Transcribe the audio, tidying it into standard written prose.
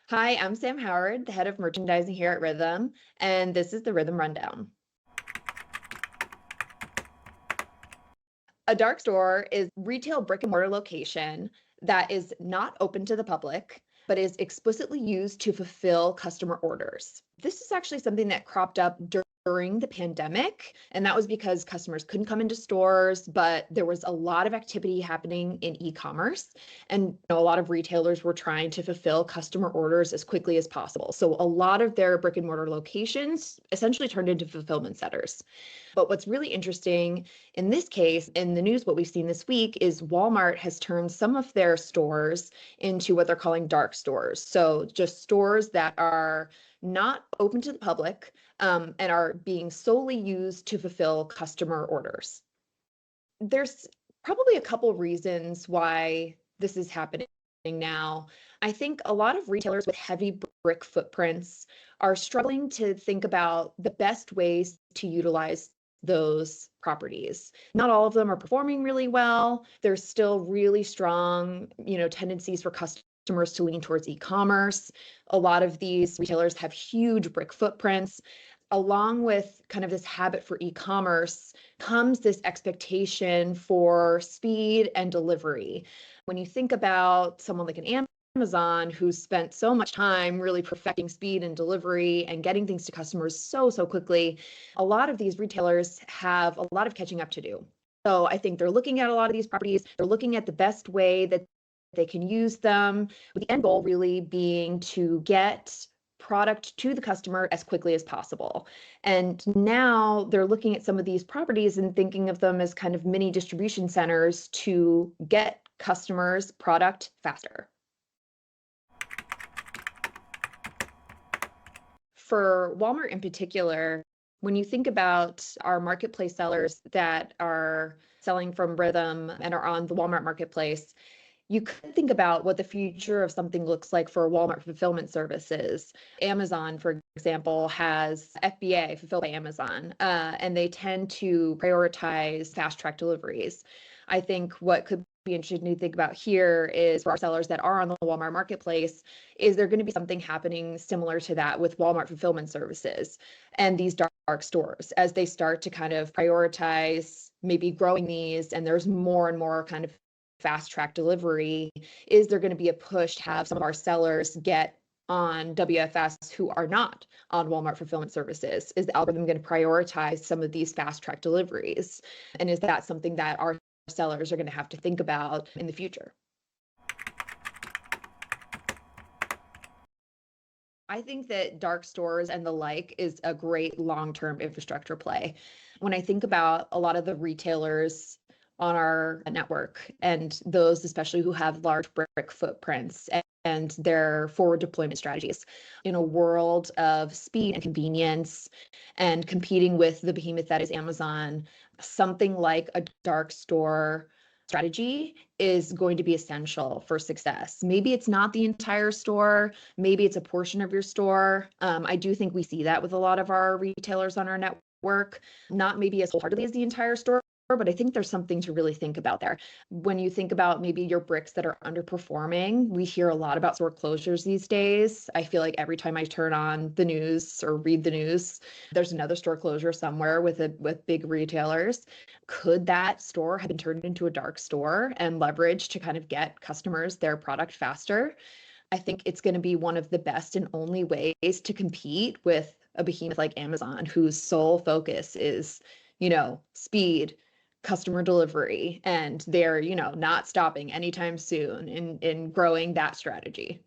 Hi, I'm Sam Howard, the head of merchandising here at Rithum, and this is the Rithum Rundown. A dark store is retail brick and mortar location that is not open to the public, but is explicitly used to fulfill customer orders. This is actually something that cropped up during the pandemic, and that was because customers couldn't come into stores, but there was a lot of activity happening in e-commerce, and a lot of retailers were trying to fulfill customer orders as quickly as possible. So a lot of their brick and mortar locations essentially turned into fulfillment centers. But what's really interesting in this case, in the news, what we've seen this week is Walmart has turned some of their stores into what they're calling dark stores. So just stores that are not open to the public and are being solely used to fulfill customer orders. There's probably a couple reasons why this is happening now. I think a lot of retailers with heavy brick footprints are struggling to think about the best ways to utilize those properties. Not all of them are performing really well. There's still really strong, tendencies for customers to lean towards e-commerce. A lot of these retailers have huge brick footprints. Along with kind of this habit for e-commerce comes this expectation for speed and delivery. When you think about someone like an Amazon who's spent so much time really perfecting speed and delivery and getting things to customers so quickly, a lot of these retailers have a lot of catching up to do. So I think they're looking at a lot of these properties, they're looking at the best way that they can use them, with the end goal really being to get product to the customer as quickly as possible. And now they're looking at some of these properties and thinking of them as kind of mini distribution centers to get customers product faster. For Walmart in particular, when you think about our marketplace sellers that are selling from Rithum and are on the Walmart marketplace, you could think about what the future of something looks like for Walmart fulfillment services. Amazon, for example, has FBA, Fulfilled by Amazon, and they tend to prioritize fast track deliveries. I think what could be interesting to think about here is for our sellers that are on the Walmart marketplace, is there going to be something happening similar to that with Walmart fulfillment services and these dark stores as they start to kind of prioritize maybe growing these, and there's more and more kind of fast track delivery? Is there going to be a push to have some of our sellers get on WFS who are not on Walmart fulfillment services? Is the algorithm going to prioritize some of these fast track deliveries? And is that something that our sellers are going to have to think about in the future? I think that dark stores and the like is a great long-term infrastructure play. When I think about a lot of the retailers on our network and those especially who have large brick footprints and their forward deployment strategies in a world of speed and convenience and competing with the behemoth that is Amazon, something like a dark store strategy is going to be essential for success. Maybe it's not the entire store, maybe it's a portion of your store. I do think we see that with a lot of our retailers on our network, not maybe as wholeheartedly as the entire store, but I think there's something to really think about there. When you think about maybe your bricks that are underperforming, we hear a lot about store closures these days. I feel like every time I turn on the news or read the news, there's another store closure somewhere with big retailers. Could that store have been turned into a dark store and leveraged to kind of get customers their product faster? I think it's going to be one of the best and only ways to compete with a behemoth like Amazon, whose sole focus is, speed, customer delivery, and they're, not stopping anytime soon in growing that strategy.